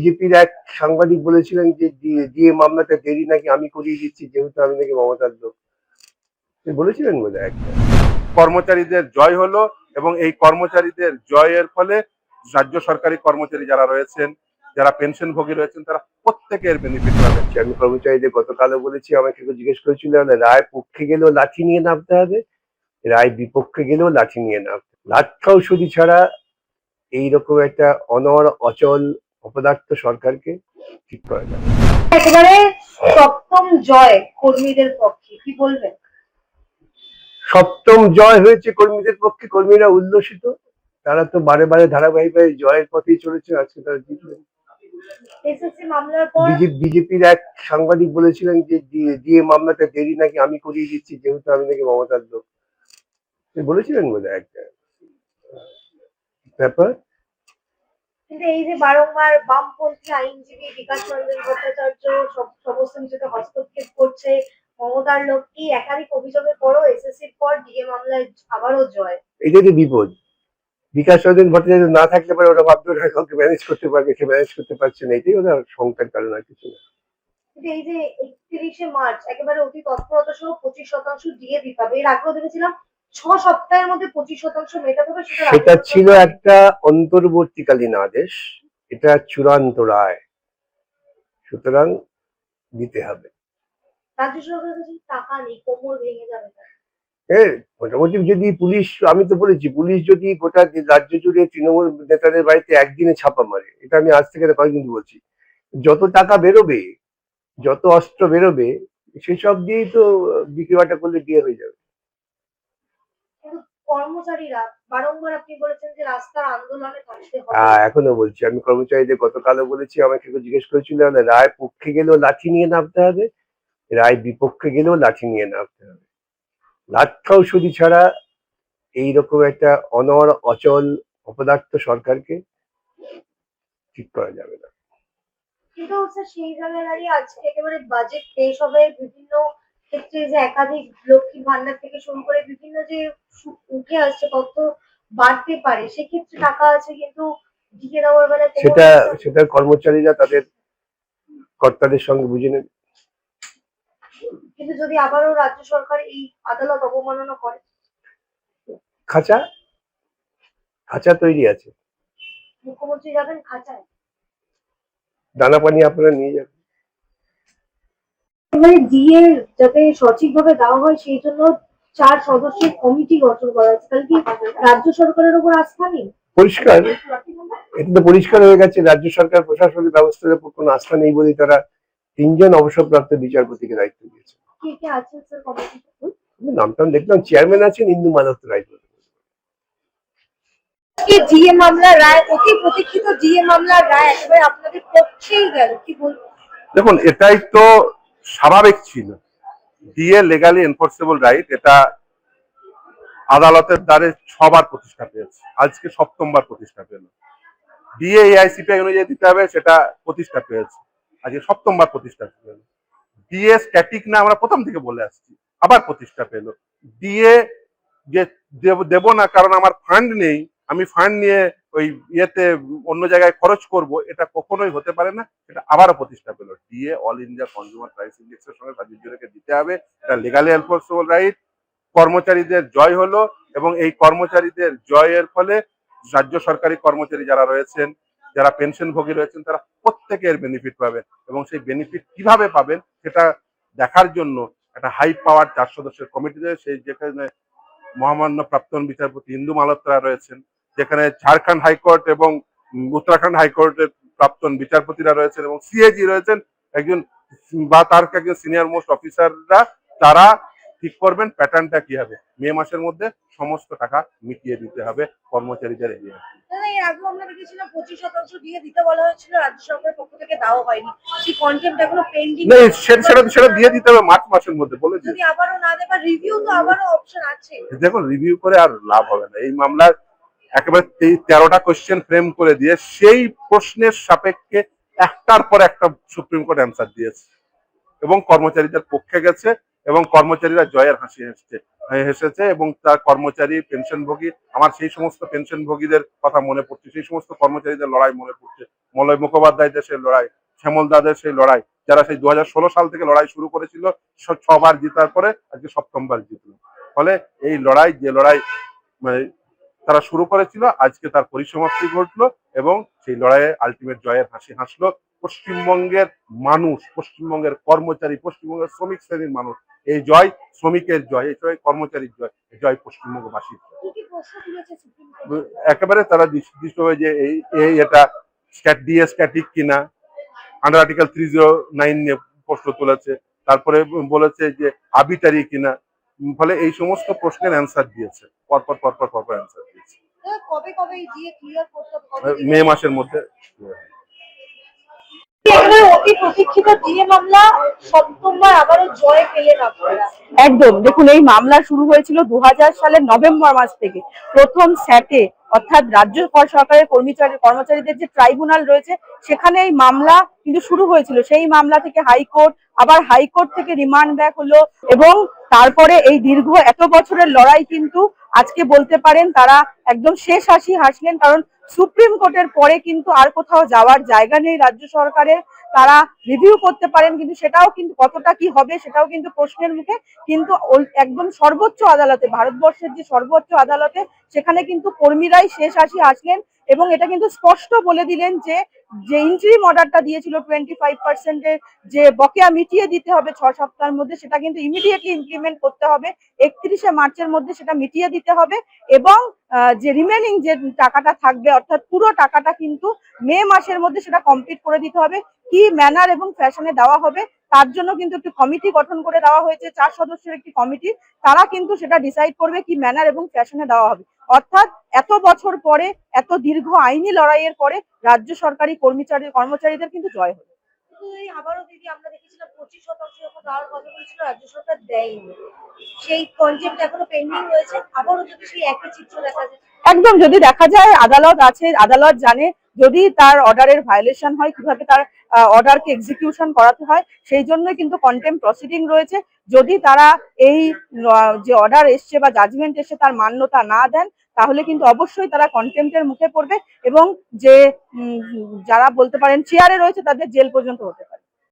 বিজেপির এক সাংবাদিক বলেছিলেন যে ডিএ মামলাটা দেরি নাকি আমি করিয়ে দিচ্ছি, যেহেতু আমি নাকি মমতার লোক। বলেছিলেন বোধ হয় একটা। কর্মচারীদের জয় হলো এবং এই কর্মচারীদের জয়ের ফলে রাজ্য সরকারি কর্মচারী যারা রয়েছেন, যারা পেনশনভোগী রয়েছেন, তারা প্রত্যেকের বেনিফিট পাবে। আমি কর্মচারীদের গতকালও বলেছি, আমাকে জিজ্ঞেস করেছিল রায় পক্ষে গেলেও লাঠি নিয়ে নামতে হবে, রায় বিপক্ষে গেলেও লাঠি নিয়ে নামতে হবে। লাটকাও শুধু ছাড়া এইরকম একটা অনড় অচল অপদার্থ সরকারকে ঠিক করা যাবে। একেবারে সপ্তম জয় কর্মীদের পক্ষে, কি বলবেন? সপ্তম জয় হয়েছে কর্মীদের পক্ষে, কর্মীরা উল্লসিত। তারা তো বারে বারে ধারাবাহিকভাবে জয়ের পথেই চলেছে, আজকে তারা জিতলেন। বিজেপির এক সাংবাদিক বলেছিলেন যে ডিএ মামলাটা দেরি নাকি আমি করিয়ে দিচ্ছি, যেহেতু আমি নাকি মমতার লোক। বলেছিলেন বোধ হয় একটা ব্যাপার। কিন্তু এই যে বারংবার বামপন্থী আইনজীবী বিকাশ রঞ্জন ভট্টাচার্য সমস্ত কিছুতে হস্তক্ষেপ করছে, মমতার লোক, এই একাধিক অভিযোগের পরও এসএসসির পর ডিএ মামলায় আবারও জয়। এটাই তো বিপদ। বিকাশ রঞ্জন ভট্টাচার্য না থাকলে পারে ওরা ভাবতে কাউকে ম্যানেজ করতে পারবে, সে ম্যানেজ করতে পারছে না, এটাই ওরা শঙ্কার কারণ, আর কিছু না। কিন্তু এই যে 31শে মার্চ একেবারে অতি তৎপরতা সহ 25% ডিএ দিতে হবে, এর আগেও দেখেছিলাম 6 সপ্তাহের মধ্যে 25% মেটাতে হবে। সেটা ছিল একটা অন্তর্বর্তীকালীন আদেশ, এটা চূড়ান্ত রায়, সুতরাং দিতে হবে। রাজ্য সরকারের কাছে টাকা নেই, কোমর ভেঙে যাবে। মোটামুটি যদি পুলিশ, আমি তো বলেছি, পুলিশ যদি গোটা রাজ্য জুড়ে তৃণমূল নেতাদের বাড়িতে একদিনে ছাপা মারে, এটা আমি আজ থেকে কয়েকদিন বলছি, যত টাকা বেরোবে, যত অস্ত্র বেরোবে, সেসব দিয়েই তো বিক্রি বাটা করলে দিয়ে হয়ে যাবে। কর্মচারীরা বারংবার আপনি বলেছেন যে রাস্তার আন্দোলনে থাকতে হবে। এখনো বলছি, আমি কর্মচারীদের গতকালও বলেছি, আমাকে জিজ্ঞেস করেছিল রায় পক্ষে গেলেও লাঠি নিয়ে নামতে হবে, রায় বিপক্ষে গেলেও লাঠি নিয়ে নামতে হবে। লাটকাও শুধু ছাড়া এইরকম একটা অনড় অচল অপদার্থ সরকারকে ঠিক করা যাবে না। কিন্তু সেই জায়গায় দাঁড়িয়ে আজকে একেবারে বাজেট পেশ হবে, বিভিন্ন ক্ষেত্রে যে একাধিক লক্ষ্মী ভান্ডার থেকে শুরু করে বিভিন্ন যে উঠে আসছে তথ্য বাড়তে পারে, সেক্ষেত্রে টাকা আছে, কিন্তু দিকে দেওয়ার বেলা সেটা কর্মচারীরা তাদের কর্তাদের সঙ্গে বুঝে নেবে। কিন্তু যদি আবারও রাজ্য সরকার এই আদালত অবমাননা করে, খাঁচা তৈরি আছে, মুখ্যমন্ত্রী যাবেন খাঁচায়, দানা পানি আপনারা নিয়ে যাবেন। ডিএ যাতে সঠিকভাবে দেওয়া হয় সেই জন্য 4 সদস্যের কমিটি গঠন করা হয়েছে। তাহলে কি রাজ্য সরকারের উপর আস্থা নেই? পরিষ্কার, এটা তো পরিষ্কার হয়ে গেছে, রাজ্য সরকার প্রশাসনিক ব্যবস্থার উপর কোনো আস্থা নেই বলেই তারা 3 জন অবসরপ্রাপ্ত বিচারপতিকে দায়িত্ব দিয়েছে। কে কে আছেন স্যার কমিটিতে? নামটা দেখলাম, চেয়ারম্যান আছেন ইন্দু মালহোত্রা রায়। ডিএ মামলার রায়, অতি প্রতীক্ষিত ডিএ মামলার রায় একেবারে আপনাদের পক্ষেই গেল, কি বলবো? দেখুন, এটাই তো স্বাভাবিক ছিল। ডিএ লিগালি এনফোর্সেবল রাইট, এটা আদালতের দ্বারে 6 বার প্রতিষ্ঠা পেয়েছে, আজকে 7ম বার প্রতিষ্ঠা পেল। ডিএ এআইসিপিআই অনুযায়ী দিতে হবে, সেটা প্রতিষ্ঠা পেয়েছে, আজকে 7ম বার প্রতিষ্ঠা পেল। ডিএ স্ট্যাটিক না, আমরা প্রথম থেকে বলে আসছি, আবার প্রতিষ্ঠা পেল। ডিএ যে দেব না কারণ আমার ফান্ড নেই, আমি ফান্ড নিয়ে ওই ইয়েতে অন্য জায়গায় খরচ করব, এটা কখনোই হতে পারে না, এটা আবারও প্রতিষ্ঠা পেল। DA all India consumer price ইন্ডেক্সের সঙ্গে রাজ্যকে দিতে হবে, এটা লিগালি এনফোর্সেবল রাইট। কর্মচারীদের জয় হলো এবং এই কর্মচারীদের জয়ের ফলে রাজ্য সরকারি কর্মচারী যারা রয়েছেন, যারা পেনশনভোগী রয়েছেন, তারা প্রত্যেকের বেনিফিট পাবেন এবং সেই বেনিফিট কিভাবে পাবেন সেটা দেখার জন্য একটা হাই পাওয়ার 4 সদস্যের কমিটি রয়েছে, যেখানে মহামান্য প্রাক্তন বিচারপতি ইন্দু মালহোত্রা রয়েছেন, যেখানে ঝাড়খণ্ড হাইকোর্ট এবং উত্তরাখণ্ড হাইকোর্টের প্রাক্তন বিচারপতিরা রয়েছেন এবং সিএজি রয়েছেন, একজন বা তার একজন সিনিয়র মোস্ট অফিসাররা, তারা ঠিক করবেন প্যাটার্নটা কি হবে। মে মাসের মধ্যে সমস্ত টাকা মিটিয়ে দিতে হবে কর্মচারীদের এরিয়া। এর আগেও আমরা দেখেছিলাম 25% দিয়ে দিতে বলা হয়েছিল, রাজ্য সরকারের পক্ষ থেকে দেওয়া হয়নি, সেই কন্টেন্ট এখনো পেন্ডিং। না, সেটা দিয়ে দিতে হবে মার্চ মাসের মধ্যে বলেছি। যদি আবারও না দেয় বা রিভিউ, তো আবারও অপশন আছে। দেখুন, রিভিউ করে আর লাভ হবে না। এই মামলার একেবারে 13টা কোশ্চেন ফ্রেম করে দিয়ে সেই প্রশ্নের সাপেক্ষে একটার পর একটা সুপ্রিম কোর্ট অ্যান্সার দিয়েছে এবং কর্মচারীদের পক্ষে গেছে এবং কর্মচারীরা জয়ের হাসি হেসেছে এবং তার কর্মচারী পেনশনভোগী, আমার সেই সমস্ত পেনশনভোগীদের কথা মনে পড়ছে, সেই সমস্ত কর্মচারীদের লড়াই মনে পড়ছে, মলয় মুখোপাধ্যায়দের সেই লড়াই, শ্যামল দাদের সেই লড়াই, যারা সেই 2016 সাল থেকে লড়াই শুরু করেছিল, 6বার জেতার পরে আজকে 7বার জিতলো। ফলে এই লড়াই, যে লড়াই মানে তারা শুরু করেছিল, আজকে তার পরিসমাপ্তি ঘটলো এবং সেই লড়াইয়ে আলটিমেট জয়ের হাসি হাসলো পশ্চিমবঙ্গের মানুষ, পশ্চিমবঙ্গের কর্মচারী, পশ্চিমবঙ্গের শ্রমিক শ্রেণীর মানুষ। এই জয় শ্রমিকের জয়, এই জয় কর্মচারীর জয়, এই জয় পশ্চিমবঙ্গবাসীর জয়। একেবারে তারা দৃষ্টভাবে যে এই এটা স্ট্যাটিক কিনা, আন্ডার আর্টিকেল 309 নিয়ে প্রশ্ন তুলেছে, তারপরে বলেছে যে আবিটারি কিনা। ফলে এই সমস্ত প্রশ্নের অ্যান্সার দিয়েছে, পরপর অ্যান্সার দিয়েছে। কবে কবে দিয়ে ক্লিয়ার করতে হবে? মে মাসের মধ্যে। অতি প্রতীক্ষিত ডিএ মামলা সপ্তমবার আবারও জয় পেলেন আপনারা। একদম, দেখুন এই মামলা শুরু হয়েছিল 2000 সালের নভেম্বর মাস থেকে। প্রথম স্যাটে অর্থাৎ রাজ্য সরকারের কর্মচারীদের যে ট্রাইব্যুনাল রয়েছে সেখানে এই মামলা কিন্তু শুরু হয়েছিল। সেই মামলা থেকে হাইকোর্ট, আবার হাইকোর্ট থেকে রিমান্ড ব্যাক হলো এবং তারপরে এই দীর্ঘ এত বছরের লড়াই কিন্তু আজকে বলতে পারেন তারা একদম শেষ হাসি হাসলেন। কারণ সুপ্রিম কোর্টের পরে কিন্তু আর কোথাও যাওয়ার জায়গা নেই রাজ্য সরকারের। তারা রিভিউ করতে পারেন, কিন্তু সেটাও কিন্তু কতটা কি হবে সেটাও কিন্তু প্রশ্নের মুখে। কিন্তু একদম সর্বোচ্চ আদালতে, ভারতবর্ষের যে সর্বোচ্চ আদালতে, সেখানে কিন্তু কর্মীরাই শেষ হাসি হাসলেন এবং এটা কিন্তু স্পষ্ট বলে দিলেন যে ইন্টারিম অর্ডারটা দিয়েছিল 25% যে বকেয়া মিটিয়ে দিতে হবে 6 সপ্তাহের মধ্যে, সেটা কিন্তু ইমিডিয়েটলি ইমপ্লিমেন্ট করতে হবে। 31শে মার্চের মধ্যে সেটা মিটিয়ে দিতে হবে এবং যে রিমেনিং যে টাকাটা থাকবে অর্থাৎ পুরো টাকাটা কিন্তু মে মাসের মধ্যে সেটা কমপ্লিট করে দিতে হবে। কি ম্যানার এবং ফ্যাশনে দেওয়া হবে তার জন্য কিন্তু একটি কমিটি গঠন করে দেওয়া হয়েছে, 4 সদস্যের একটি কমিটি। তারা কিন্তু সেটা ডিসাইড করবে কি ম্যানার এবং ফ্যাশনে দেওয়া হবে। অর্থাৎ এত বছর পরে, এত দীর্ঘ আইনি লড়াইয়ের পরে রাজ্য সরকারি কর্মচারীদের কিন্তু জয় হলো। আবারও দিদি আমরা দেখেছিলাম 25% যখন দেওয়ার কথা বলেছিল রাজ্য সরকার দেয়নি, সেই কনসেপ্ট এখনো পেন্ডিং রয়েছে। আবারও যদি সেই একই চিত্র দেখা যায়, একদম যদি দেখা যায় আদালত আছে, আদালত জানে যদি তার অর্ডারের ভায়োলেশন হয় কিভাবে তার অর্ডারকে এক্সিকিউশন করাতে হয়, সেই জন্য কিন্তু কন্টেম্প প্রসিডিং রয়েছে। যদি তারা এই যে অর্ডার এসছে বা জাজমেন্ট এসছে তার মান্যতা না দেন তাহলে কিন্তু অবশ্যই তারা কন্টেম্পের মুখে পড়বে এবং যে যারা বলতে পারেন চেয়ারে রয়েছে তাদের জেল পর্যন্ত হতে পারে।